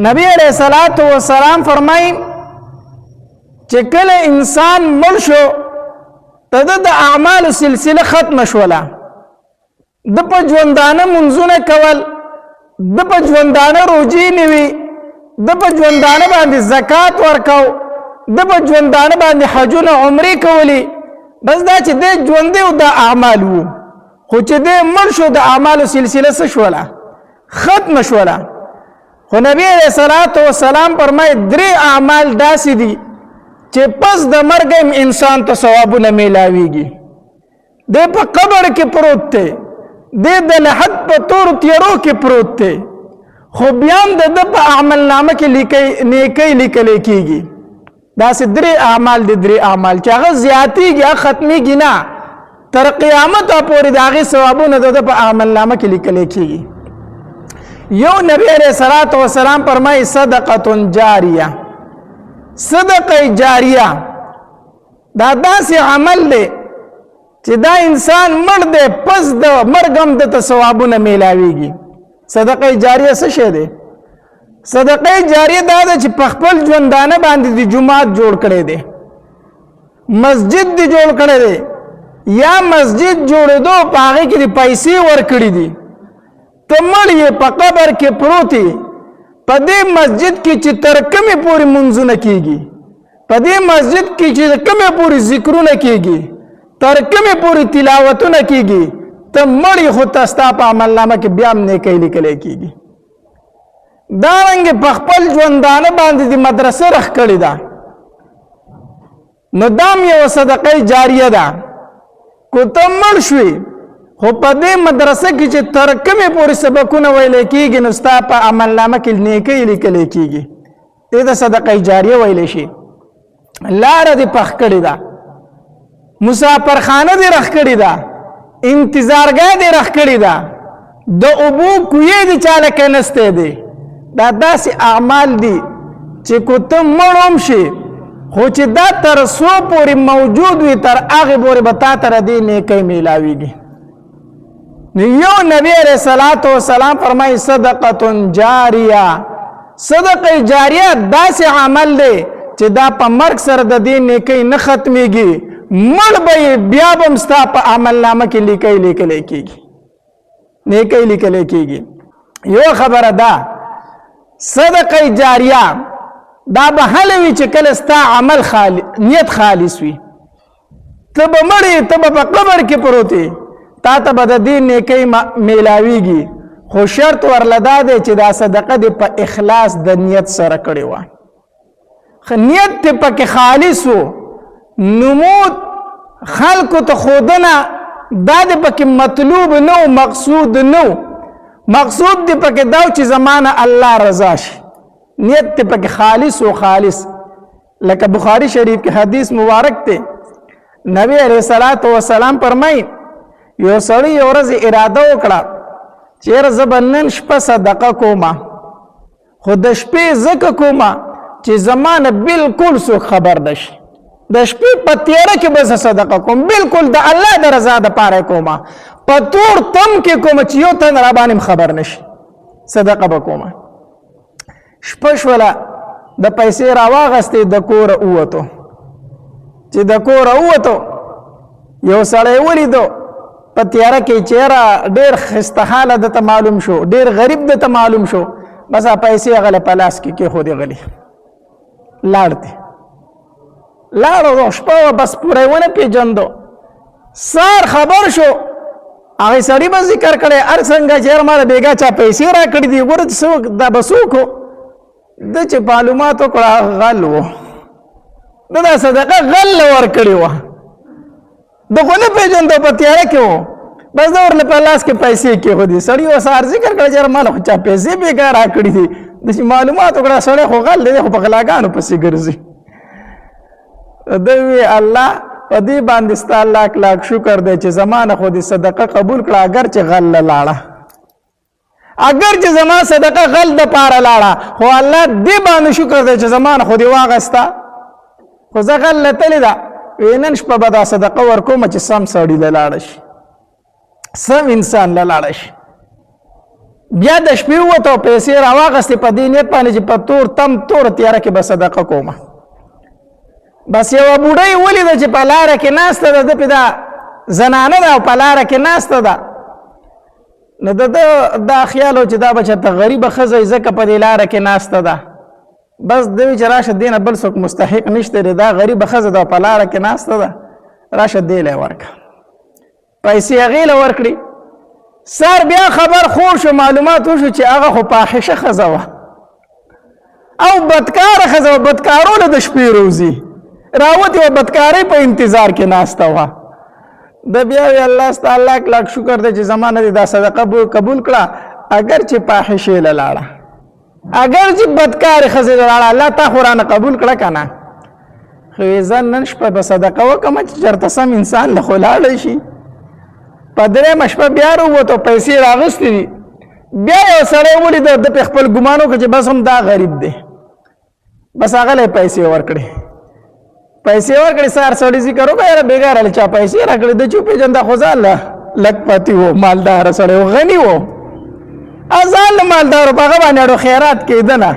نبی علیہ الصلوۃ والسلام فرمای چې کله انسان مړ شو ته د اعمال سلسله ختم شوله د په ژوندانه منځونه کول د په ژوندانه روزي نیوي د په ژوندانه باندې زکات ورکاو د په ژوندانه باندې حجونه عمرې کولی بس دا چې د ژوندې او د اعمال وو خو چې د مړ شو د اعمال سلسله څه شوله ختم شوله خو نبی علیہ الصلوۃ والسلام فرمای درې اعمال داسې دي چې پس د مرګ انسان ته ثوابونه میلاویږي د په قبر کې پروت دی د لحد په تور تیرو کې پروت دی خو بیا د په اعمال نامه کې نیکی لیکل کېږي داسې درې اعمال دي درې اعمال چې هغه زیاتېږي هغه ختمېږي نه تر قیامت پورې د هغې ثوابونه د په اعمال نامه کې لیکل کېږي یو نبی علیہ الصلوۃ والسلام فرمایي صدقه جاریه صدقه جاریه دا داسې عمل دی چې دا انسان مړ دی پس د مرګ هم د ثوابونه میلاویږي صدقه جاریه څه شی دی صدقه جاریه دا ده چې په خپل ژوندانه باندې د جومات جوړ کړی دی مسجد دی جوړ کړی دی یا مسجد جوړېدو په هغې کې د پیسې ورکړي دي ته مړ یې په قبر کې پروت په دې مسجد کې چې تر کومې پورې منځونه کېږي په دې مسجد کې چې کومې پورې ذکرونه کېږي تر کومې پورې تلاوتونه کېږي ته مړ یې خو ته ستا په عملنامه کې بیا هم نیکۍ لیکلی کېږي دارنګې په خپل ژوندانه باندې د مدرسه رخ کړې ده نو دا هم یوه صدقه جاریه ده کو ته مړ شوې خو په دې مدرسه کې چې تر کومې پورې سبقونه ویلی کېږي نو ستا په عملنامه کې نیکۍ لیکلی کېږي دې ته صدقه جاریه ویلی شي لاره دې پخ کړې ده مسافرخانه دې رخ کړې ده انتظارګاه دې رخ کړې ده د اوبو کویې دې چاله کنستی دی دا داسې اعمال دي چې کو ته مړ هم شي خو چې دا تر څو پورې موجود وي تر هغې پورې به تا ته دې نیکۍ میلاویږي نو یو نبی علیہ الصلوۃ والسلام فرمایي صدقه جاریه صدقه جاریه داسې عمل دی چې دا په مرګ سره د دې نیکۍ نه ختمېږي مړ به بیا به هم ستا په عملنامه کې لیکۍ لیکلی کېږي نیکۍ لیکلی کېږي یو خبره ده صدقه جاریه دا به هله وي چې کله ستا عمل نیت خالص وي ته به مړ ته به په قبر کې پروت تا ته به د دې نیکۍ میلاویږي خو شرط ورله دا دی چې دا صدقه دې په اخلاص د نیت سره کړې وه نیت دې پکې خالص و نمود خلکو ته ښودنه دا دې پکې مطلوب نه و مقصود نه و مقصود دې پکې دا و چې زما نه الله رضا شي نیت دې پکې خالص و خالص لکه بخاری شریف کې حدیث مبارک دی نبی علیہ الصلوۃ والسلام فرمایي یو سړی یو ورځ اراده وکړه چې یاره زه به نن شپه صدقه کومه خو د شپې ځکه کومه چې زما نه بلکل څوک خبر نه شي د شپې په تیاره کې به زه صدقه کوم بلکل د الله د رضا دپاره کومه په تور تم کې کومه چې یو تن را باندې خبر نه شي صدقه به کومه شپه شوله د پیسې راواغستې د کوره ووتو چې د کوره ووتو یو سړی ولیدو په تیاره کې چېره ډېر ښایسته حاله دته معلوم شو ډېر غریب دته معلوم شو بس پیسې هغه په لاس کې کېښودې غلي لاړو شپه وه بس پوره یې ونه پېژندو سار خبر شو هغې سړي به ذکر کړی هر څنګه چې ما د بېګا چا پیسې را کړي دي ګوره څوک دا به څوک و ده چې معلومات وکړه غل و ده دا صدقه غل له ورکړې وه د خو نه پېژندو په تیاره کې و بس د ورله په لاس کې پیسې کېښودې سړي و سهار ذکر کړی چې ما له خو چا پیسې بېګا را کړي دي داسې معلومات وکړه سړی خو غل دی خو په غلاګانو پسې ګرځي ده وی الله په دې باندې ستا لاک لاک شکر دی چې زما نه خو دې صدقه قبول کړه اگر چې غل لاړه اگر چې زما صدقه غل دپاره لاړه خو الله دې باندې شکر دی چې زما نه خو دې واغسته خو زه غل لتلې ده وی نن شپه به دا صدقه ورکومه چې سم سړي له لاړه شي سم انسان له لاړه شي بیا د شپې ووته او پیسې راواغستې په دې نیت باندې چې په تور تم توره تیاره کې به صدقه کومه. بس یوه بوډۍ ولیده چې په لاره کې ناسته ده، ده پې دا زنانه ده او په لاره کې ناسته ده، نو دا خیال و چې دا به چېرته غریبه ښځه وي ځکه په دې لاره کې ناسته ده. بس ده وی چې راشه دې نه بل څوک مستحق نشته دی، دا غریبه ښځه ده او په لاره کې ناسته ده، راشه دې له یې ورکړه. پیسې هغې له ورکړې. سر بیا خبر خور شو، معلومات وشو چې هغه خو فاحشه ښځه وه او بدکاره ښځه وه، بدکارونه د شپې روزي راوتې وه، بدکارۍ په انتظار کې ناسته وه. د بیا وی الله ستا لاک لاک شکر دی چې زما نه دې دا صدقه قبول کړه، اگر چې فاحشې له لاړه، اگر چې بدکارې ښځې له لاړه، الله تا خو رانه قبول کړه که نه. خو یې زه نن شپه به صدقه وکړم چې چېرته سم انسان له خو لاړی شي. په درېیمه شپه بیا راووتو، پیسې راغستې دي. بیا یو سړی ولیده، ده پې خپل ګمان وکړه چې بس هم دا غریب دی، بس هغه له یې پیسې ورکړې. پیسې ورکړې، سهار سړي ذکر وکړه یاره بېګاره له چا پیسې راکړې، ده چې وپېژنده خو ځان له لکپتي و، مالداره سړی و، غني و، ځان له مالدار و، په هغه باندې اړو خیرات کېده نه.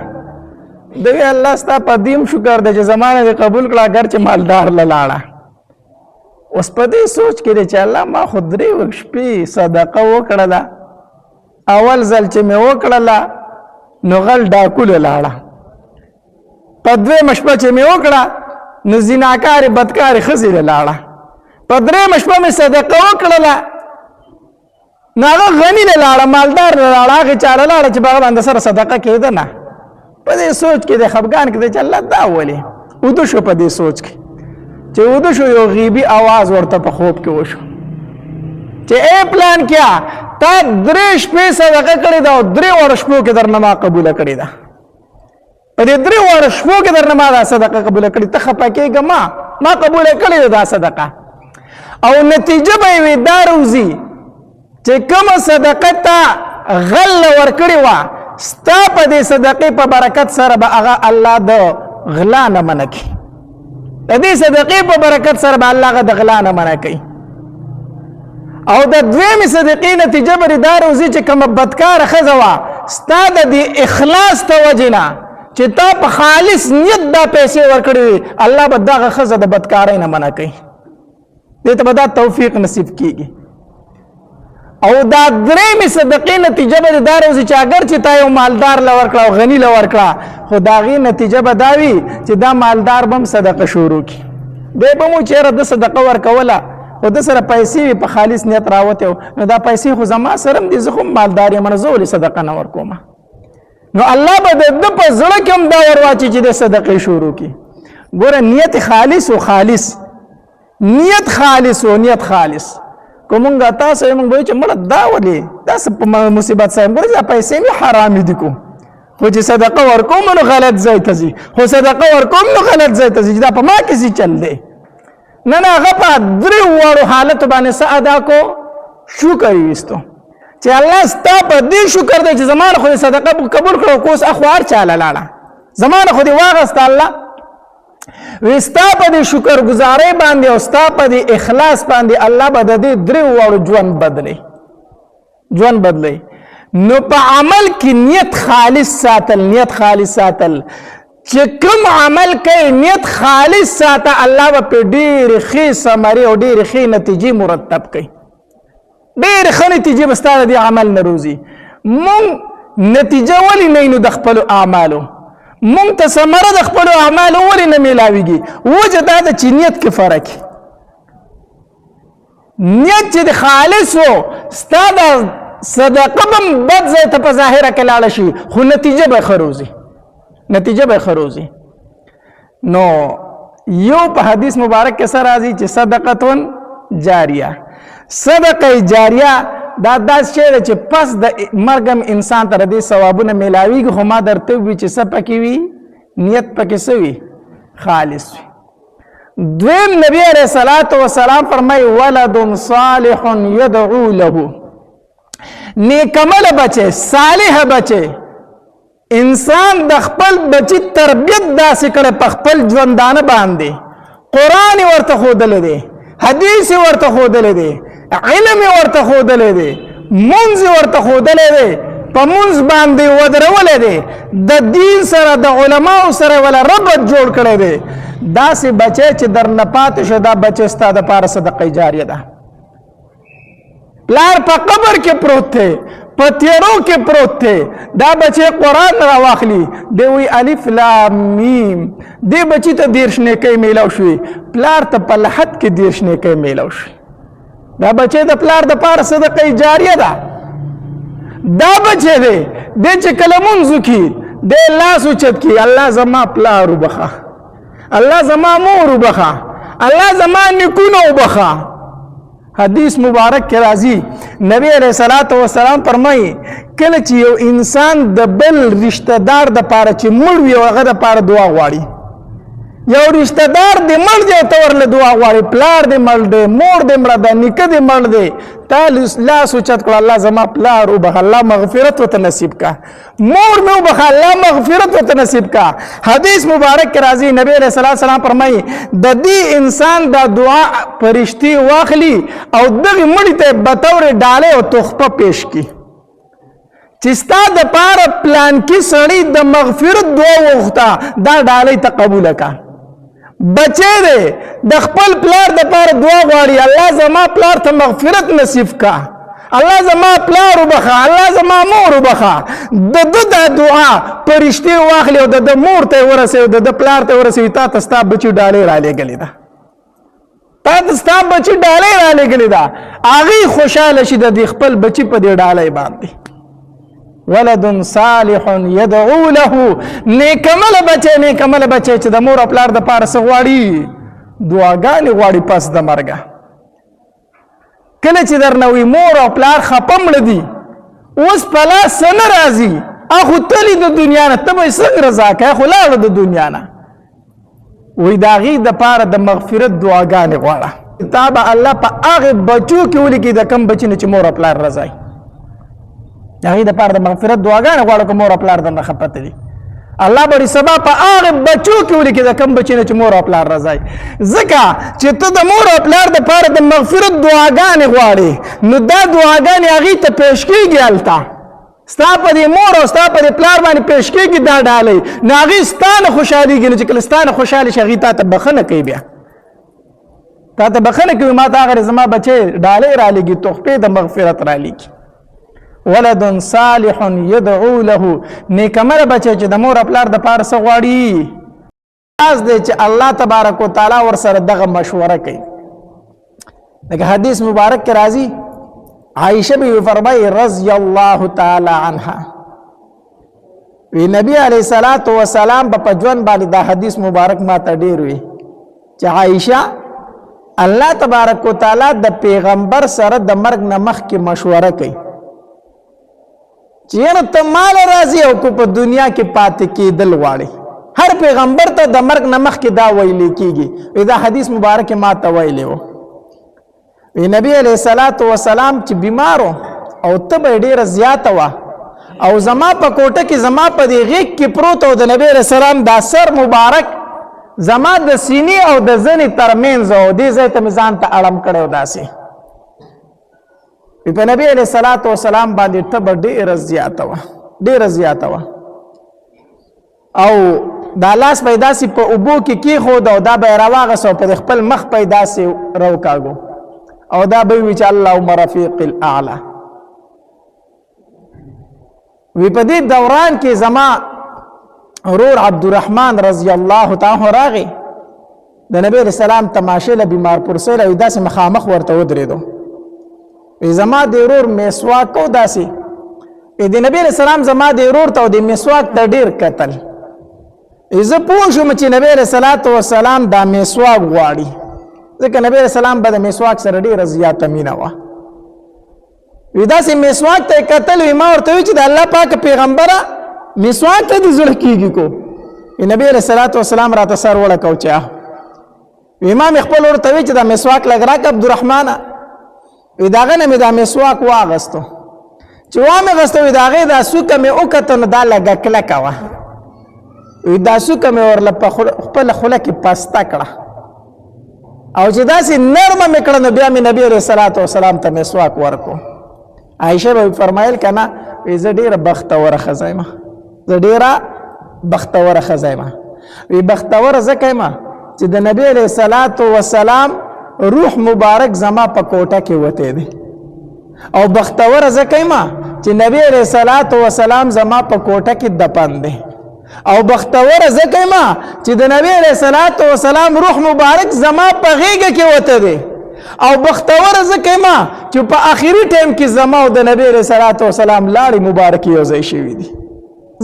ده وی الله ستا په دې هم شکر دی چې زما نه دې قبول کړه اگر چې مالدار له لاړه. اوس په دې سوچ کې دی چې الله ما خو 3 شپې صدقه وکړه ده، اول ځل چې مې وکړله نو غل ډاکو له لاړه، په 2 شپه چې مې وکړه نو زناکارې بدکارې ښځې له لاړه، په 3 شپه مې صدقه وکړله نو هغه غني له لاړه، مالدار له لاړه، هغې چا له لاړه چې په هغه باندې سره صدقه کېده نه. په دې سوچ کې دی خفګان کې دی چې الله دا ولې وده شو. په دې سوچ کې چې وده شو، یو غیبي آواز ورته په خوب کې وشو چې ای پلان کیا تا 3 شپې صدقه کړې ده او 3 شپو کې درنه ما قبوله کړې ده، په دې 3 شپو کې درنه ما دا صدقه قبوله کړې، ته خفه کېږه، ما قبوله کړې ده دا صدقه. او نتیجه به یې وي دا روزي چې کومه صدقه ته غل ورکړې وه، ستا په دې صدقې په برکت سره به هغه الله د غلا نه منع کړي، د دې صدقې په برکت سره به الله هغه د غلا نه منع کوي. او د 2 صدقې نتیجه به دا روزي چې کومه بدکاره ښځه وه، ستا د دې اخلاص ته وجې نه چې تا په خالص نیت دا پیسې ورکړې وي، الله به دغه ښځه د بدکارۍ نه منع کوي، دې ته به دا توفیق نصیب کېږي. او دا 3 صدقې نتیجه به دا روزي چې اگر چې تا یو مالدار له ورکړه او غني له ورکړه، خو د هغې نتیجه به دا وي چې دا مالدار به هم صدقه شروع کړي، دی به مو چېرې د صدقه ورکوله خو د سره پیسې وي په خالص نیت راوتې و، نو دا پیسې خو زما سره هم دي، زه خو مالدار یم، زه ولې صدقه نه ورکوم؟ نو الله به د ده په زړه کې هم دا ورواچي چې د صدقې شروع کړي. ګوره نیت خالص و خالص، نیت خالص و نیت خالص. که مونږ تاسو یې مونږ به وایو چې مړه دا ولې دا څه په مصیبت سره، ګوره دا پیسې مې حرامې دي کوم، خو چې صدقه ورکوم نو غلط ځای ته ځي، خو صدقه ورکوم نو غلط ځای ته ځي، دا په ما کې څه چل دی؟ نه نه، هغه په 3 حالتو باندې څه ادا کو؟ شکر یې ویستو چې الله ستا په دې شکر دی چې زما نه خو دې صدقه قبول کړه، خو اوس اخو هر چا له لاړه، زما نه خو دې واغسته الله. وی ستا په دې شکر ګزارۍ باندې او ستا په دې اخلاص باندې الله به د دې 3 ژوند بدلی، ژوند بدلی. نو په عمل کې نیت خالص ساتل، نیت خالص ساتل، چې کوم عمل کوي نیت خالص ساته، الله به په ډېرې ښې ثمرې او ډېرې ښې نتیجې مرتب کوي، ډېرې ښه نتیجې به ستا د دې عمل نه روزي. مونږ نتیجه ولې نه نو د خپلو اعمالو، مونږ ته ثمره د خپلو اعمالو ولې نه میلاویږي؟ وجه دا ده چې نیت کې فرق، نیت چې د خالص و، ستا د صدقه به بد ځای ته په ظاهره کې لاړه شي، خو نتیجه به ښه روزي، نتیجه به ښه روزي. نو یو په حدیث مبارک کې سره راځي چې صدقتون جاریه، صدقه جاریه دا داسې شی دی چې پس د مرګ هم انسان ته د دې ثوابونه میلاویږي، خو ما درته ووي چې څه پکې وي؟ نیت پکې څه وي؟ خالص وي. دویم نبی علیه الصلاة والسلام فرمایي ولد صالح یدعو له، نیکعمله بچی، صالح بچی، انسان د خپل بچی تربیت داسې کړی په خپل ژوندانه باندې، قرآن ورته ښودلی دی، حدیث ورته ښودلی دی، علم ورته ښودلی دی، منځ ورته ښودلی دی، په منځ باندې ودرولې دی د دین سره د علماو سره ولا ربط جوړ کړی دی داسې بچی چې در نه پاتې شو دا بچی ستا دپاره صدقه جاریه ده پلار په قبر کې پروت دی په تیرو کې پروت دی دا بچی قرآن را واخلي دی وی الف لام میم دی بچی ته 10 نیکۍ میلاو شوي پلار ته په لحد کې 10 نیکۍ میلاو شوي دا بچی د پلار دپاره صدقه جاریه ده دا بچی دی چې کله مونځ وکړي دی لاس اوچت کړي الله زما پلار وبخه الله زما مور وبخه الله زما نیکونه وبخه حدیث مبارک کې راځي نبی علیہ الصلوۃ والسلام فرمایي کله چې یو انسان د بل رشتہ دار د پاره چې مړ وي هغه د پاره دعا غواړي یو رشتہ دار دې مړ دی ته ورله دعا غواړي پلار دې مړ دی مور دې مړ ده نیکه دې مړ دی تا لاس اوچت کړه الله زما پلار وبخه الله مغفرت ورته نصیب کا مور مې وبخه الله مغفرت ورته نصیب کا حدیث مبارک کې راځي نبی علیہ الصلوۃ والسلام فرمایي د دې انسان دا دعا فرشتي واخلي او دغه مړی ته بطور ډاله او تحفه پیش کی چې ستا د پاره پلان کې سړی د مغفرت دعا وغوښته دا ډالۍ ته قبول کا بچی دی د خپل پلار د پاره دعا غواړي الله زما پلار ته مغفرت نصیب کا الله زما پلار وبخه الله زما مور وبخه د دعا پرشتي واخلي او د مور ته ورسوي د پلار ته ورسوي تا ته ستا بچی ډالۍ را لېږلې ده تا ته ستا بچی ډالۍ را لېږلې ده هغې خوشحاله شي د خپل بچی په دې ډالۍ باندې ولد صالح يدعو له نیکمل بچی چې د مور او پلار د پاره څه غواړي دعاګانې غواړي پس د مرګه کله چې درنه وي مور او پلار خپه مړه دي اوس په لاس څه نه راځي اخو تلي د دنیا نه ته به یې څنګه رضا کوې خو لاړه د دنیا نه وایي د هغې دپاره د مغفرت دعاګانې غواړه تا به الله په هغې بچو کې ولیکي د کم بچي نه چې مور او پلار رضایي د هغې دپاره د مغفرت دعاګانې غواړه که مور او پلار درنه خپته دي الله به سبا په هغې بچو کې ولیکي د کم بچي نه چې مور او پلار رضایي ځکه چې ته د مور او پلار دپاره د مغفرت دعاګانې غواړې نو دا دعاګانې هغې ته پیش کېږي هلته ستا په دې مور او ستا په دې پلار باندې پیش کېږي دا ډالۍ نو هغې ستا نه خوشحالېږي نو چې کله ستا نه خوشحاله شي هغې تا ته بښنه کوي بیا تا ته بښنه کوي ما ته هغه زما بچی ډالۍ رالېږي تحفې د مغفرت رالېږي ولد صالح يدعو له نیکمل بچی چې د مور پلار د پاره څه غواړي خاص دی چې الله تبارک وتعالی ورسره دغه مشوره کوي لکه حدیث مبارک کې راځي عائشه بی فرمایي رضی الله تعالی عنها وی نبی علیہ الصلوۃ والسلام په ژوند باندې دا حدیث مبارک ما ته ډیر وی چې عائشه الله تبارک وتعالی د پیغمبر سره د مرګ نه مخکې مشوره کوي چې ته مال راځي او کو په دنیا کې پاتې کېدل غواړي هر پیغمبر ته د مرګ نه مخکې دا ویل کېږي دا حدیث مبارک ما ته ویلی و نبی علیہ الصلوۃ والسلام چې بیمارو او تبه ډیره زیاته وه او زما په کوټه کې زما په دې غیږ کې پروت او د نبی علیہ السلام دا سر مبارک زما د سینې او د زنې ترمنځ او دې ځای ته مې ځان ته اړم کړی و داسې په نبی علیہ الصلوۃ والسلام باندې تبه ډیره زیاته وه او دا لاس به یې داسې په اوبو کې کېښود او دا به یې راواغست او په خپل مخ به یې داسې راوکاږو او دا به وی چې اللهم رفیق الاعلى وی په دې دوران کې زما ورور عبدالرحمن رضی الله تعالی راغی د نبی علیہ السلام تماشې له بیمار پرسه له داسې مخامخ ورته ودرېدو وی زما د ورور مسواک کو داسې د نبی علیہ السلام زما د ورور ته د مسواک ته ډیر قتل زه پوه شوم چې نبی علیہ الصلوۃ والسلام دا مسواک غواړي ځکه نبی علیہ السلام به د مسواک سره ډیره زیاته مینه وه وی داسې مسواک ته قتل وی ما ورته وی چې د الله پاک پیغمبره مسواک ته دې زړه کېږي کو نبی علیہ الصلوۃ والسلام راته سر وړکو چې وی ما مې خپل ورته وی چې دا مسواک لږ راکړه عبدالرحمنه وی د هغه نه مې دا مسواک واغستو چې وامې غستو وی د هغې دا څوکه مې وکتو نو دا لږه کلکه وه وی دا څوکه مې ورله په خپله خوله کې پسته کړه او چې داسې نرمه مې کړه نو بیا مې نبي علیہ الصلوۃ والسلام ته مسواک ورکو عایشه به فرمایل که نه وی زه ډېره بختوره ښځه یم زه ډېره بختوره ښځه یم وی بختوره ځکه یم چې د نبي علیه الصلاة وسلام روح مبارک زما په کوټه کې وتی دی او بختوره ځکه یم چې نبی علیه الصلاة وسلام زما په کوټه کې دفن دی او بختوره ځکه یم چې د نبی علیه الصلاة وسلام روح مبارک زما په غیږه کې وتی دی او بختوره ځکه یم چې په آخري ټایم کې زما او د نبی علیه الصلاة وسلام لاړې مبارکې یو ځای شوي دي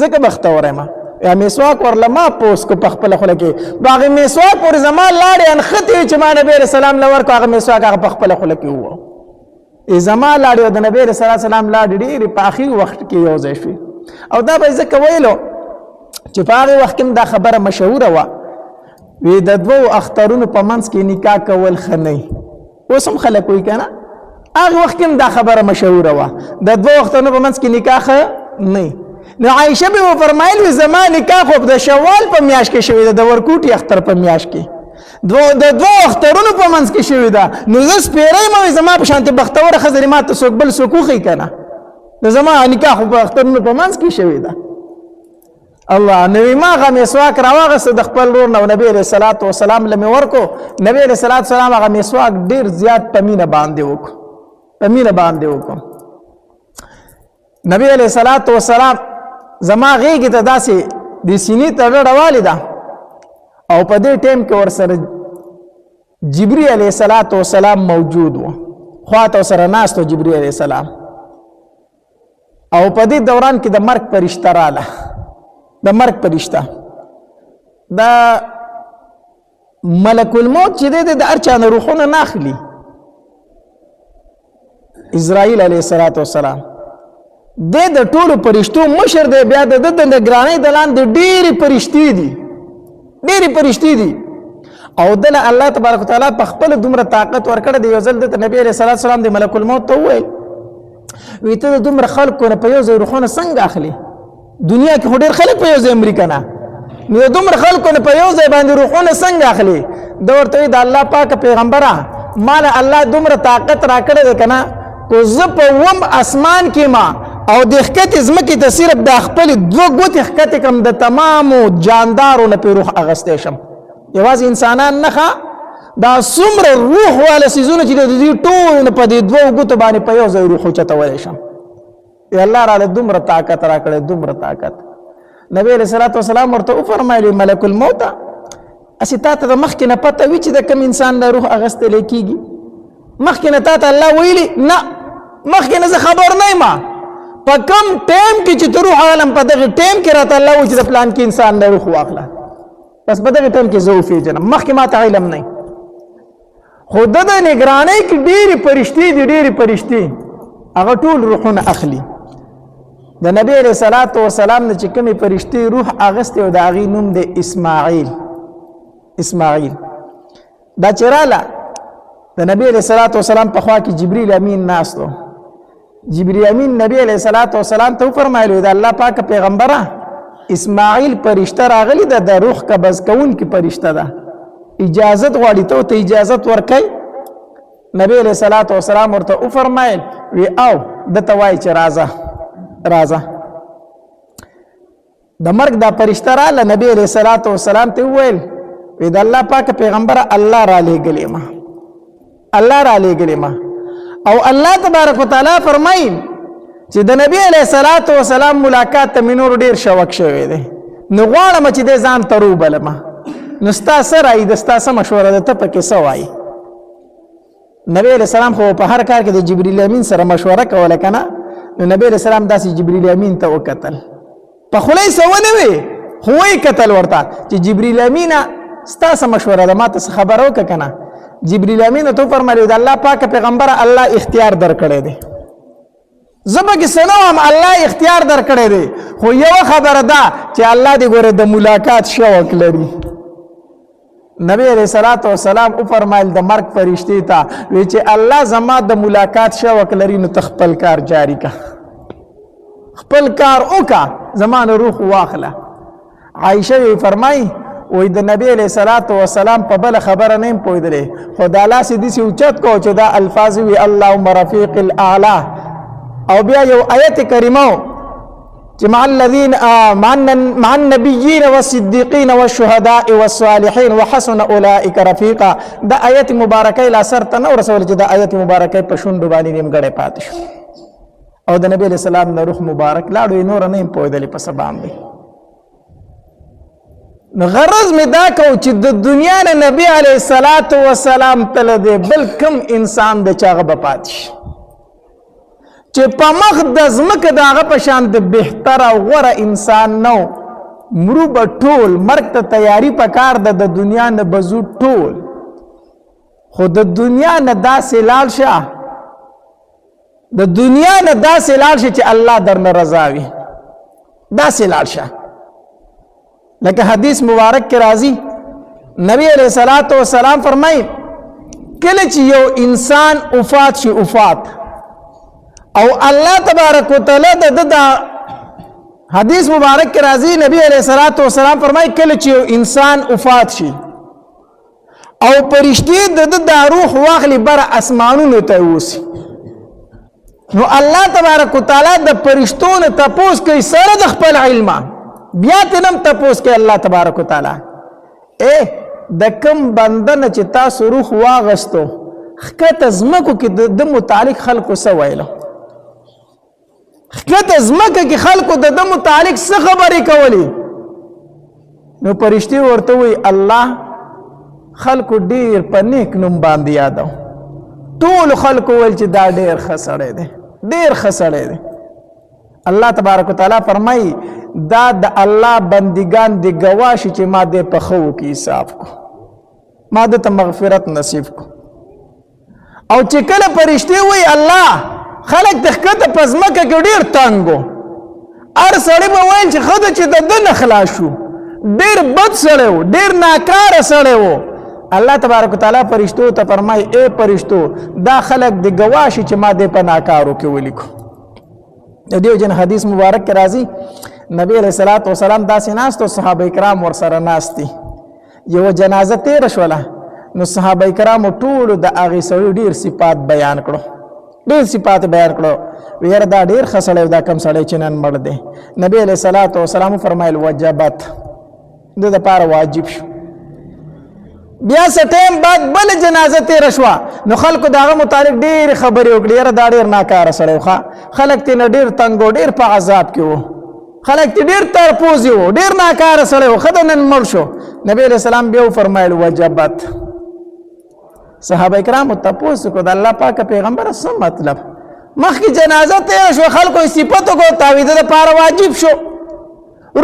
ځکه بختوره یم یا مسواک ورله ما پوس کو په خپله خوله کې نو هغې مسواک پورې زما لاړې انښتې وي چې ما نبي علیه السلام له ورکړو هغه مسواک هغه په خپله خوله کې ووه زما لاړې او د نبي علیه السلام لاړې ډېرې په آخري وخت کې یو ځای شوې او دا به یې ځکه ویلو چې په هغې وخت کې دا خبره مشهوره وه وی د دوو اخترونو په منځ کې نکاح کول ښه نه اوس هم خلک وایي که نه هغې وخت کې دا خبره مشهوره وه د دوو اخترونو په منځ کې نکاح ښه نه نو عایشه به وفرمایل وی زما نکاح خو د شوال په میاشت کې شوې ده د ورکوټي اختر په میاشت کې د دوو اخترونو په منځ کې شوې ده نو زه سپېره یم وی زما په شانتې بختوره ښځه ما ته څوک بل څوک وښیي که نه نو زما نکاح خو په اخترونو په منځ کې شوې ده الله نو ما هغه مسواک راواغسته د خپل ورور نه او نبي علیه الصلاة وسلام له مې ورکو نبي علیه الصلاة وسلام هغه مسواک ډېر زیات په مینه باندې وکړو په مینه باندې وکړو نبي علیه الصلاة وسلام زما غیږې ته داسې د سینې ته ډډه والې ده او په دې ټایم کې ورسره جبري علیه الصلاة وسلام موجود و خواته ورسره ناست و جبري علیه السلام او په دې دوران کې د مرګ فرشته راله د مرګ فرشته دا ملک الموت چې دی د هر چا نه روحونه نه اخلي اسرائیل علیه الصلاة وسلام د ټولو فرشتو مشر دی بیا د نگرانۍ د لاندې ډېرې فرشتې دي ډېرې فرشتې دي او دله الله تبارک وتعالی په خپله دومره طاقت ورکړی دی یو ځل دته نبي علیه الصلاة وسلام د ملک الموت ته وویل وی ته د دومره خلکو نه په یو ځای روحونه څنګه اخلي دنیا کې خو ډېر خلک په یو ځای مري که نه نو د دومره خلکو نه په یو ځای باندې روحونه څنګه اخلي ده ورته وایي د الله پاکه پیغمبره ما له الله دومره طاقت راکړی دی که نه کو زه په وم اسمان کې ما او د ښکتې ځمکې ته صرف د خپلې دوه ګوتې ښکتې کړم د تمامو جاندارو نه پې روح اخیستی شم یوازې انسانان نه ښه دا څومره روح واله څیزونه چې د دې ټولو نه په دې دوو ګوتو باندې په یو ځای روح اوچتولی شم الله راله دومره طاقت راکړی دومره طاقت نبي علیه الصلاة وسلام ورته وفرمایلي ملک الموت هسې تا ته د مخکې نه پته وي چې د کوم انسان نه روح اخیستلی کېږي مخکې نه تا ته الله ویلي نه مخکې نه زه خبر نه یم په کم ټایم کې چې ته روح اخلم په دغه ټایم کې راته الله وایي چې د پلان کې انسان نه روح واخله بس په دغه ټایم کې زه وپېژنم مخکې ما ته علم نه خو د نګرانۍ کې ډېرې فرشتې دي ډېرې فرشتې هغه ټول روحونه اخلي د نبی علیه الصلاة وسلام نه چې کومې فرشتې روح اخیستې او د هغې نوم دی اسماعیل دا چې راله د نبی علیه الصلاة وسلام په خوا کې جبریل امین ناست و جبریل امین نبی علیه الصلاة وسلام ته وفرمایلو د الله پاکه پیغمبره اسماعیل فرشته راغلی ده د روح قبض کوونکې فرشته ده اجازت غواړي ته ورته اجازت ورکوي نبی علیه الصلاة وسلام ورته وفرمایل وی او دته وایي چې راځه د مرګ دا فرشته راله نبی علیه الصلاة وسلام ته وویل وی د الله پاکه پیغمبره الله را لېږلې ما او الله تبارک وتعالی فرمایي چې د نبی علیه الصلاة وسلام ملاقات ته مې نور ډېر شوق شوی دی نو غواړم چې دی ځان ته روبلمه نو ستا څه رایي د ستا څه مشوره ده ته پکې څه وایي نبی علیه السلام خو په هر کار کې د جبریل امین سره مشوره کوله که نه نو نبی علیه السلام داسې جبریل امین ته وکتل په خوله یې څه ونه وی خو ویې کتل ورته چې جبریل امینه ستا څه مشوره ده ما ته څه خبره وکړه که نه جبریل امین ته وفرمایل د الله پاکه پیغمبره الله اختیار درکړی دی زه پکې څه نه وم الله اختیار درکړی دی خو یوه خبره ده چې الله دې ګوره د ملاقات شوق لري نبی علیه الصلاة وسلام وفرمایل د مرګ فرشتې ته وی چې الله زما د ملاقات شوق لري نو ته خپل کار جاری که خپل کار وکړه زما نه روح واخله عایشه وی فرمایي وی د نبی علیه الصلاة وسلام په بله خبره نه یم پوهېدلی خو دا لاس یې داسې اوچت کو چې دا الفاظ وي اللهم رفیق الاعلی او بیا یو آیت کریمه چې مع النبیین والصدیقین والشهداء والصالحین وحسن اولئک رفیقا. دا آیت مبارکه لا سر ته نه ورسول چې دا آیت مبارکه په شونډو باندې نیمګړی پاتې شو او د نبی علیہ السلام نه روح مبارک لاړو نور نه هم پوهېدلې په څه باندې. نو غرض مې دا کو چې د دنیا نه نبی علیه السلام تله دی بل کم انسان د چې هغه به پاتې شي چې په مخ د ځمکه د هغه په شان د بهتر او غوره انسان نه مرو به ټول مرګ ته تیاری پکار ده د دنیا نه بزو ټول خو د دنیا نه داسې لاړ شه د دنیا نه داسې لاړ شه چې الله درنه رضا وي داسې لاړ شه لکه حدیث مبارک کې راځي نبی علیہ الصلوۃ والسلام فرمایي کله چې یو انسان وفات شي وفات او الله تبارک وتعالى د حدیث مبارک کې راځي نبی علیہ الصلوۃ والسلام فرمایي کله چې یو انسان وفات شي او فرشتي د روح واخلي بر اسمانونو ته ووسي نو الله تبارک وتعالى د فرشتو نه تپوس کوي سره د خپل علم بیا تنم تپوس کوي الله تبارک وتعالى د کوم بندن چې تاسو روح واغستو خکته زمکو کې د متعلق خلقو څه ویلو خکته زمکه کې خلقو د متعلق څه خبرې کولی نو فرشتي ورته وی الله خلقو ډیر په نیک نوم باندې یادو ټول خلقو ول چې دا ډیر خسړې دي ډیر خسړې دي الله تبارک وتعالى فرمایي دا د الله بندگان دی گواشي چې ما دې په خو کې حساب کو ما دې ته مغفرت نصیب کو او چې کله فرشتي وی الله خلق تخکته پزمکه کې ډیر تنګو ار سړی به وایي چې خدای چې د دنه خلاص شو ډیر بد سړی و ډیر ناکاره سړی و الله تبارک وتعالى فرشتو ته فرمای اے فرشتو دا خلق دی گواشي چې ما دې په ناکارو کې ولیکو د دیو جن حدیث مبارک کې راځي نبی علیہ الصلوۃ والسلام داسې ناست او صحابه کرام ورسره ناستي یو جنازه تیر شوله نو صحابه کرام ټول د هغه سړي ډیر صفات بیان کړو ډیر صفات بیان کړو ویره دا ډیر خسړې دا کم سړی چې نن مړ دی نبی علیہ الصلوۃ والسلام فرمایل وجبت د لپاره واجب شو بیا ستیم بعد بل جنازه تیر شو نو خلکو داغه متعلق ډیر خبرې وکړي یره دا ډیر ناکاره سړی خو خلک ته ډیر تنګو ډیر په عذاب کې وو خلک ته ډیر ترپوزي وو ډیر ناکاره سړی وو خدای نن مړ شو نبی علیہ السلام بیا فرمایل وجبت صحابه کرام تاسو کو د الله پاک پیغمبر سم مطلب مخکې جنازه تیر شو خلکو صفاتو کو تعویذ لپاره واجب شو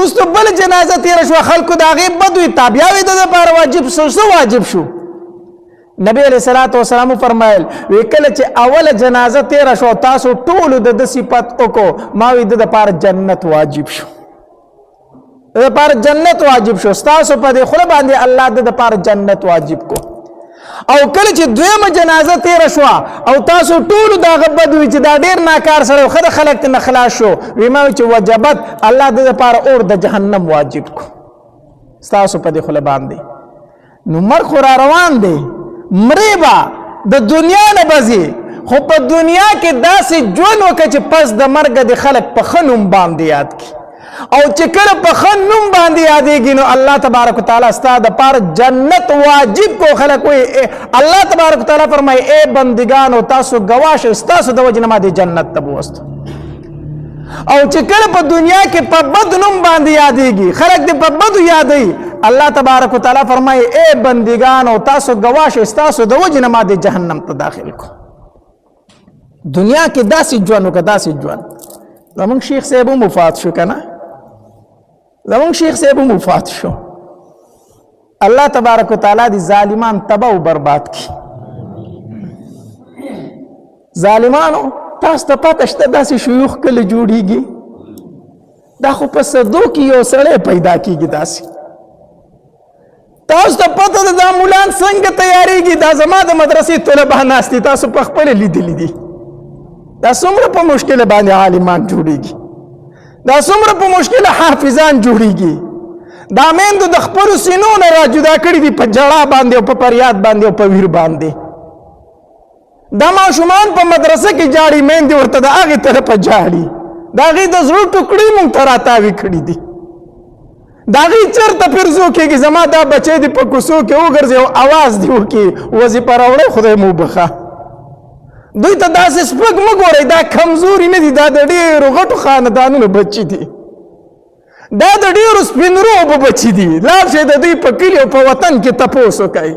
رستو بل جنازه تیر شو خلکو دا غیب بدوی تابعوی د لپاره واجب شو واجب شو نبی علیہ الصلوۃ والسلام فرمایل وکله چې اول جنازه تیر شو تاسو ټول د صفات وکړو ما وی د لپاره جنت واجب شو د لپاره جنت واجب شو تاسو په دې خله باندې الله د لپاره جنت واجب کو او کله چې دویمه جنازه تیر شو او تاسو ټول دا غبد وی چې دا ډیر ناکار سره خدای خلق ته خلاص شو ویما چې وجبت الله د لپاره اور د جهنم واجب کو تاسو په دې خله باندې نو مر خو روان دی مریبا د دنیا نه بزي خو په دنیا کې داسې ژوند وکړي چې پس د مرګ د خلق په خنوم باندې یاد کی او چې کله په خنوم باندې یادېږي نو الله تبارک وتعالى ستاسو د پاره جنت واجب کو خلق وي الله تبارک وتعالى فرمایي اے بندگانو تاسو گواش تاسو د وجنه ما د جنت ته بوست او چې کله په دنیا کې په بد نوم باندې یادېږي خلق دې په بد یادې الله تبارک وتعالى فرمایي اے بندگانو تاسو گواش تاسو د وجنه ما د جهنم ته داخل کو دنیا کې داسې ژوند وکړه داسې ژوند زمونږ شیخ صاحب مفات شو کنه زمون شیخ صاحب مفات شو الله تبارک وتعالى دی ظالمان تباہ و برباد کی ظالمانو تاسو ته پته شته داسې شيوخ کله جوړیږي دا خو په صدو کې یو سړی پیدا کیږي داسې تاسو ته پته ده دا مولان څنګه تیاریږي دا زما د مدرسې طلبه ناستي تاسو په خپل لیدلې دي دا څومره په مشکل باندې عالمان جوړیږي دا څومره په مشکل حافظان جوړیږي دا میندو د خپل سینو نه را جدا کړی دي په جړه باندې او په پریاد باندې او په ویر باندې دا ماشومان په مدرسه کې جاړي میندې ورته د هغې طرفه جاړي د هغې د زړه ټوکړې مونږ ته راتاوې کړي دي د هغې چېرته پرزو کېږي زما دا بچی دې په کوڅو کې وګرځي او اواز دې وکړي وظیفه راوړی خدای مو وبخه دوی ته داسې سپک مه ګورئ دا کمزوري نه دي دا د ډېرو غټو خاندانونو بچي دي دا د ډېرو سپین روبو بچي دي لاړ شئ د دوی په کلي او په وطن کې تپوس وکئ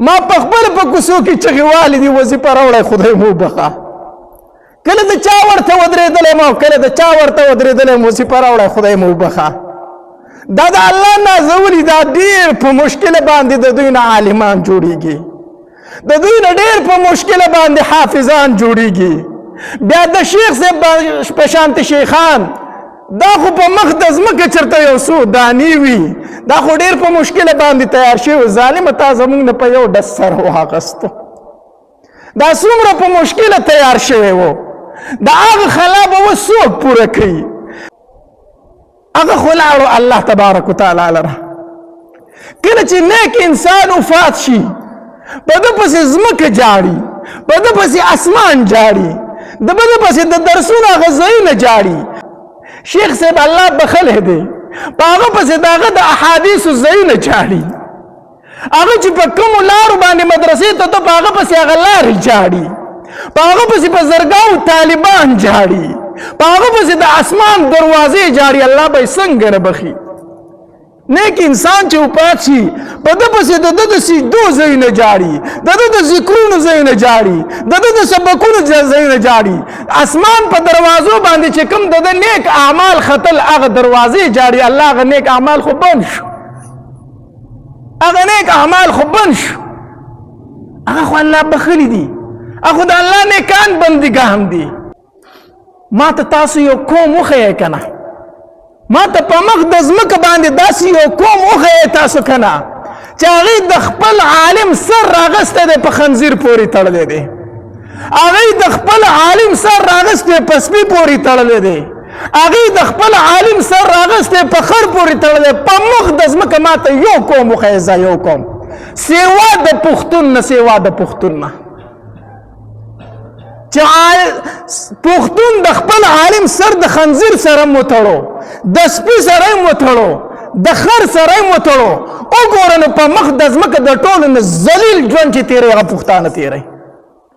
ما په خپله په کوڅو کې چغې والې دي وظیفه راوړی خدای مو وبخه کله د چا ورته ودرېدلی یم او کله د چا ورته ودرېدلی یم وظیفه راوړی خدای مو وبخه دا د الله نازولي دا ډېر په مشکله باندې د دوی نه عالمان جوړېږي د دوی نه ډېر په مشکله باندې حافظان جوړېږي بیا د شیخ صاحب په شانتې شیخان دا خو په مخ د ځمکه چېرته یو څو دانې وي دا خو ډېر په مشکله باندې تیار شوي ظالمه تا زموږ نه په یو ډز سر واخیستو دا څومره په مشکله تیار شوی و د هغه خلا به اوس څوک پوره کوي هغه خو لاړو الله تبارک وتعالی لره کله چې نیک انسان وفات شي په ده پسې ځمکه جاړي په ده پسې اسمان جاړي د ده پسې د درسونو هغه ځایونه جاړي شیخ صاحب الله بخلی دی په هغه پسې د هغه د احادیثو ځایونه جاړي هغه چې په کومو لارو باندې مدرسې ته ته په هغه پسې هغه لارې جاړي په هغه پسې په زرګاو طالبان جاړي په هغه پسې د اسمان دروازې جاړي الله به یې څنګه نه بخي نیک انسان چې وفات شي په ده پسې د ده د سجدو ځایونه جاړي د ده د ذکرونو ځایونه جاړي د ده د سبقونو ځایونه جاړي اسمان په دروازو باندې چې کوم د ده نیک اعمال ختل هغه دروازې جاړي الله هغه نیک اعمال خو بند شو هغه نیک اعمال خو بند شو هغه خو الله بخلي دي هغه د الله نیکان بندګان دي ما ته تاسو یو قوم وښیئ که نه ما ته په مخ د ځمکه باندې داسې یو قوم وښیئ تاسو که نه چې هغوی د خپل عالم سر راغستی دی په خنزیر پورې تړلی دی هغوی د خپل عالم سر راغستی په سپي پورې تړلی دی هغوی د خپل عالم سر راغستی په خر پورې تړلی په مخ د ځمکه ما ته یو قوم وښیئ زه یو قوم سیوا د پښتون نه سیوا د پښتون نه چې پښتون د خپل عالم سر د خنزیر سره متړو د سپي سره متړو د خر سره متړو وګوره نو په مخ د ځمکه د ټولو نه ذلیل ژوند چې تیری هغه پښتانه تیری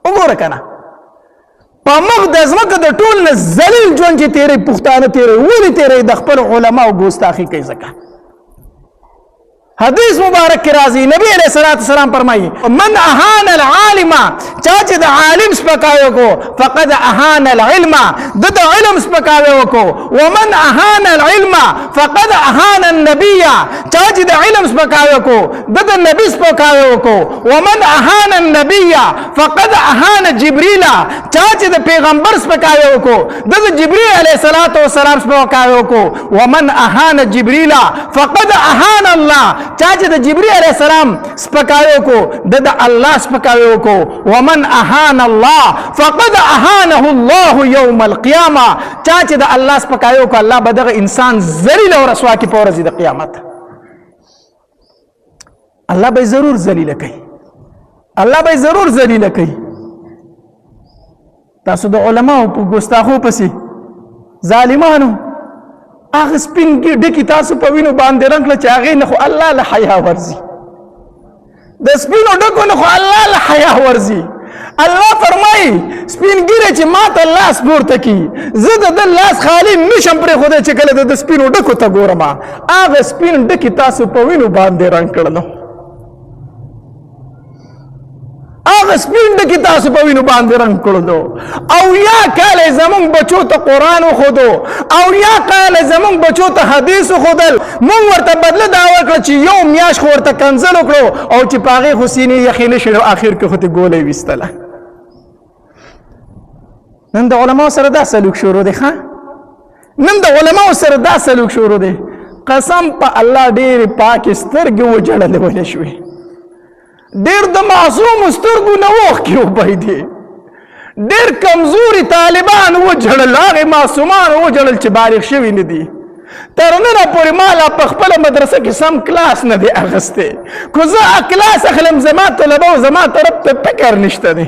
وګوره که نه په مخ د ځمکه د ټولو نه ذلیل ژوند چې تیری پښتانه تیری ولې تیری د خپل علماو ګستاخي کوي ځکه حدیث مبارک کی راضی نبی علیہ السلام فرمائی من احان العالم چاچے دا عالم سپکاوے کو فقد احان العلم دا علم سپکاوے کو ومن احان العلم فقد احان النبی چاچے دا علم سپکاوے کو دا نبی سپکاوے کو ومن احان النبی فقد احان جبریل چاچے دا پیغمبر سپکاوے کو دا جبریل علیہ السلام سپکاوے کو ومن احان جبریل فقد احان اللہ چاچے دا جبریل علیہ السلام سپکاوے کو دا اللہ سپکاوے کو ومن احان اللہ فقد احانہ اللہ یوم القیامہ چاچے دا اللہ سپکاوے کو اللہ بدغ انسان ذلیل اور رسوا کی پورزی دا قیامت اللہ بھائی ضرور ذلیل کئی اللہ بھائی ضرور ذلیل کئی تاسو دا علماء پو گستاخو پسی ظالمانو هغه سپین ډکي تاسو په وینو باندې رنګ له چې هغې نه خو الله له حیا ورځي د سپینو ډکو نه خو الله له حیا ورځي الله فرمایي سپین ګیره چې ما ته لاس پورته کړي زه د ده لاس خالي نشم پرېښودی چې کله د سپینو ډکو ته ګورم هغه سپین ډکي تاسو په وینو باندې رنګ کړلو هغه سپین ډکي تاسو په وینو باندې رنګ کړلو او یا کاله زمونږ بچو ته قرآن وښودو او یا کاله زمونږ بچو ته حدیث وښودل مونږ ورته بدله دا وکړه چې یو میاشت خو ورته کنځل وکړو او چې په هغې خو سینې یخې نه شي نو اخر کې خو تې ګوله یې ویستله نن د علماو سره دا سلوک شروع دی ښه نن د علماو سره دا سلوک شروع دی قسم په الله ډېرې پاکې سترګې وجړلې ولې شوې ډېر د معصوم سترګو نه اوښکې وبهېدې ډېر کمزوري طالبان وجړل هغې معصومان وجړل چې بالغ شوي نه دي تر ننه پورې ما لا په خپله مدرسه کې سم کلاس نه دی اخیستی که زه کلاس اخلم زما طلبه او زما طرف ته فکر نشته دی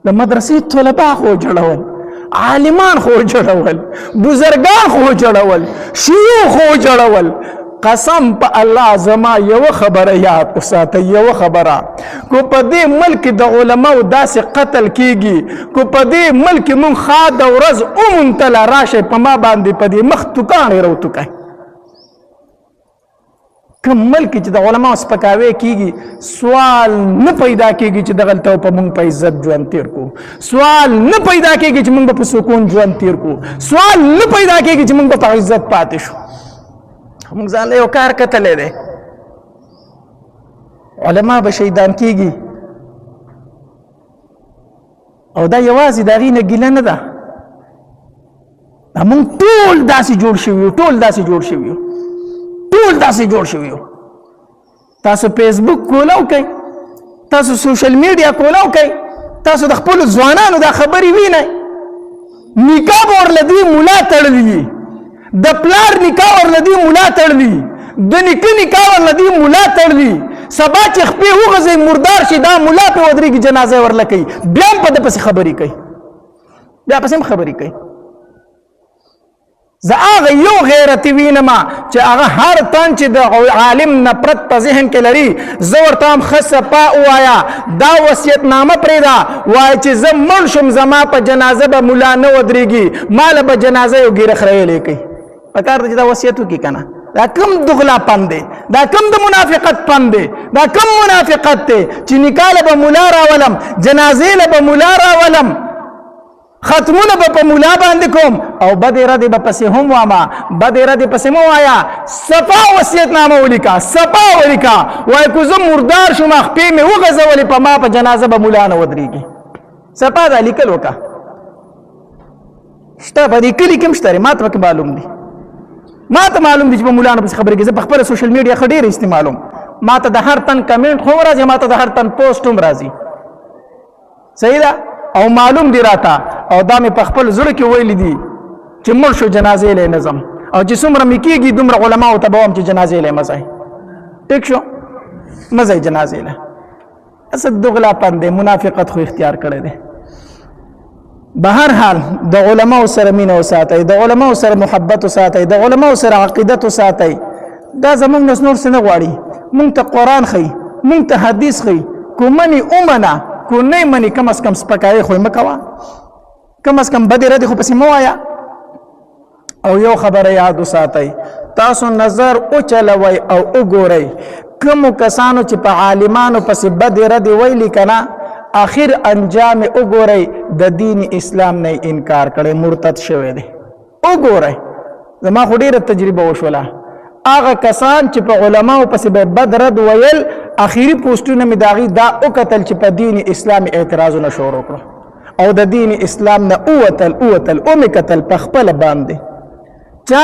د مدرسې طلبا خو جوړول، عالمان خو جوړول، بزرگان خو جوړول، شیوخ خو جوړول. قسم په الله زما یو خبره یاد وساته، یو خبره، کو په دې ملک د علماو داسې قتل کیږي، کو په دې ملک مون خاد ورځ اومنتل راشه په ما باندې په دې مخ توکانې رو توکای. کوم ملک چې د علماو سپکاوی کیږي سوال نه پیدا کیږي چې دغلته په مونږ په عزت ژوند تیر کو، سوال نه پیدا کیږي چې مونږ په سکون ژوند تیر کو، سوال نه پیدا کیږي چې مونږ په عزت پاتې شو. موږ ځان له یو کار کتلی دی، علما به شهیدان کیږي او دا یوازې د هغې نه ګیله نه ده، دا موږ ټول داسې جوړ شوي یو، ټول داسې جوړ شوي یو، ټول داسې جوړ شوي یو. تاسو فیسبوک کولاو کوئ، تاسو سوشل میډیا کولاو کوئ، تاسو د خپلو ځوانانو دا خبرې وینئ. نکاح به ورله دوی ملا تړلي، د پلار نکاح ورله دوی ملا تړلي، د نیکه نکاح ورله دوی ملا تړلي. سبا چې خپې وغځئ مردار شي دا ملا پې ودرېږي جنازه یې ورله کوي، بیا هم په ده پسې خبرې کوي، بیا پسې هم خبرې کوي. زه هغه یو غیرتي وینم چې هغه هر تن چې د عالم نفرت په ذهن کې لري، زه ورته هم ښه صفا ووایه، دا وصیتنامه پرېږده، وایه چې زه مړ شم زما په جنازه به ملا نه ودرېږي، ماله به جنازه یو ګیره خریلی کوي. پکار ده چې دا وصیت وکړي که نه. دا کم دغلا پند دی، دا کم د منافقت پند دی، دا کم منافقت دی چې نکاح له به ملا راولم، جنازې له به ملا راولم، ختمونه به په ملا باندې کوم او بد ارادې به پسې هم وامه. بد ارادې پسې مه وایه، صفا وصیتنامه ولیکه، صفا ولیکه، وایه که زه مردار شوم خپې مې وغځولې په ما په جنازه به ملا نه ودرېږي. صفا دا لیکل وکړه. شته په دې کلي کې هم شته، ما ته پکې معلوم دي، ما ته معلوم دي چې په مولانو پسې خبرې کوي. زه په خپله سوشل میډیا ښه ډېر استعمالوم، ما ته د هر تن کمنټ خو راځي، ما ته د هر تن پوسټ هم راځي، صحیح ده، او معلوم دی راته، او دا مې په خپل زړه کې ویلي دي چې مړ شو جنازې له نظم، او چې څومره مې کېږي دومره علماو ته به وایم چې جنازې له مه ځئ. ټیک شو، مه ځئ جنازې له. اصل دغلا پند دی، منافقت خو اختیار کړی دی. به هر حال د علماو سره مینه وساتئ، د علماو سره محبت وساتئ، د علماو سره عقیدت وساتئ. دا زمونږ نه نور څه نه غواړي، مونږ ته قرآن ښیي، مونږ ته حدیث ښیي. کو منې ومنه، کو نه منې کم از کم سپکاوی خو یې مه کوه، کم از کم بدې ردې خو پسې مه وایه. او یو خبره یاد وساتئ، تاسو نظر وچلوئ او وګورئ کومو کسانو چې په عالمانو پسې بدې ردې ویلي که نه، آخر انجام وګورئ د دین اسلام نه انکار کړی، مرتد شوی دی. وګورئ، زما خو ډېره تجربه وشوله. هغه کسان چې په علماو پسې به بد رد ویل، اخري پوسټونه مې د هغې دا وکتل چې په دین اسلام اعتراضونه شروع کړو او د دین اسلام نه ووتل ومې کتل په خپله باندې. چا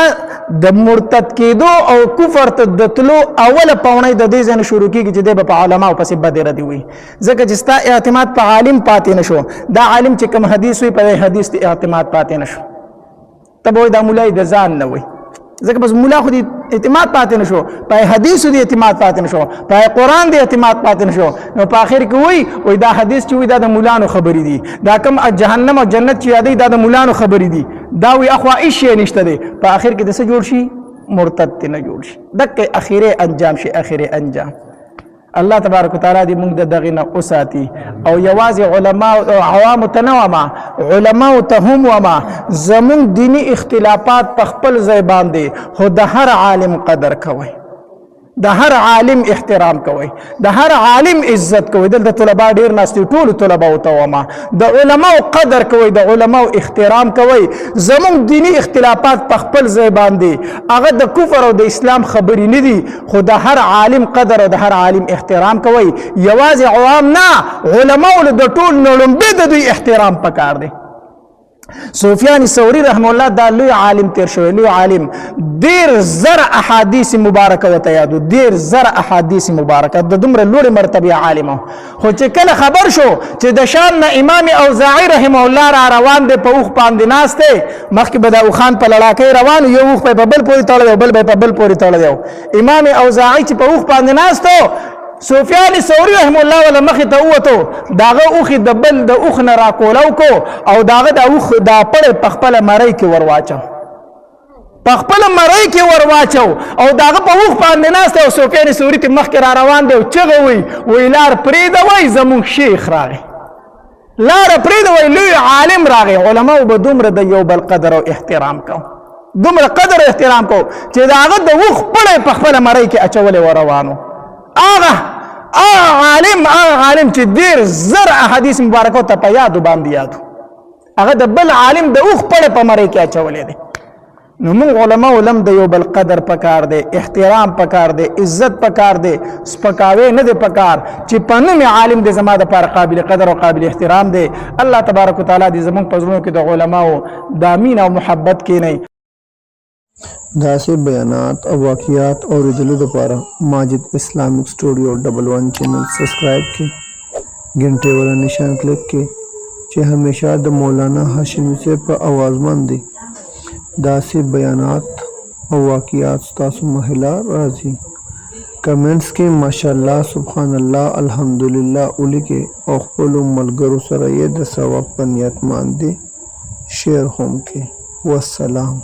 د مرتد کېدو او کفر ته د تلو اوله پاونۍ د دې ځای نه شروع کېږي چې دی به په علماو پسې بدې ردې وي، ځکه چې ستا اعتماد په عالم پاتې نه شو. دا عالم چې کوم حدیث وي په حدیث ته اعتماد پاتې نه شو، ته به وایي دا ملا د ځان نه وي، ځکه بس ملا خو دې اعتماد پاتې نه شو، په حدیثو دې اعتماد پاتې نه شو، په قرآن دې اعتماد پاتې نه شو. نو په آخر کې وایي دا حدیث چې وایي دا د ملانو خبرې دي، دا کوم جهنم او جنت چې یادوي دا د ملانو خبرې دي، دا وایي اخوا هېڅ شی نشته دی. په آخر کې د څه جوړ شي؟ مرتد ته نه جوړ شي. دقه اخیری انجام شي، اخیری انجام. الله تبارک وتعالی دې موږ د دغې نه وساتي او یوازې علما او عوامو ته نه ومه، علماو ته هم ومه، زموږ دیني اختلافات په خپل ځای باندې، خو د هر عالم قدر کوئ، د هر عالم احترام کوئ، د هر عالم عزت کوئ. دلته طلبا ډېر ناست دي، ټولو طلباو ته ومه، د علماو قدر کوئ، د علماو احترام کوئ. زموږ دیني اختلافات په خپل ځای باندې، هغه د کفر او د اسلام خبرې نه دي، خو د هر عالم قدر او د هر عالم احترام کوئ. یوازې عوام نه، علماو له د ټول نه لومبې د دوی احترام پکار دی. سفیان ثوری رحم الله دا لوی عالم تیر شوی، لوی عالم، ډېر زر احادیث مبارکه ورته یادو، ډېر زر احادیث مبارکه، د دومره لوړې مرتبې عالم و. خو چې کله خبر شو چې د شام نه امام اوزاعي رحم الله را روان دی، په اوښ باندې ناست دی، مخکې به د اوښان په لړاکۍ روان و، یو اوښ په بل پورې تړلی و، بل به په بل پورې تړلی و. امام اوزاعي چې په اوښ باندې ناست و، سفیان ثوری رحم الله ولا مخې ته ووتو داغه اوخې د بل د اوخ نه راکولو کو او داغه د اوخ دا پړې په خپله مرۍ کې ورواچو په خپله مرۍ کې ورواچو او داغه په اوخ باندې ناست او سفیان ثوری ته مخکې را روان دی او چغه وی لار پرېږدوئ زموږ شیخ راغی لار پرېږدوئ لوی عالم راغی علماو به دومره د یو بل قدر او احترام کو دومره قدر او احترام کو چې د هغه د اوخ پړی په خپله مرۍ کې اچولې و روانو هغه عالم چې ډېر زر احادیث مبارکو ته په یادو باندې یادو هغه د بل عالم د اوخ پړی په مرۍ کې اچولې دی نو موږ علماو لم د یو بل قدر پکار دی احترام پکار دی عزت پکار دی سپکاوی نه دی پکار چې په نوم عالم دی زما دپاره قابل قدر او قابل احترام دی الله تبارک وتعالی دې زموږ په زړونو کې د علماو د مینه او محبت کینی داسې بیانات او واقعات اوریدلو لپاره ماجد اسلامک سټوډیو 11 چینل سبسکرایب کړئ घंटे वाला निशान क्लिक کړئ چې همیشه د مولانا هاشمي صاحب په आवाज باندې داسې بیانات او واقعات تاسو مهلا راځي کمنټس کې ماشاءالله سبحان الله الحمدلله ولیکئ او خپل ملګرو سره یې د ثواب په نیت باندې شیر هم کړئ والسلام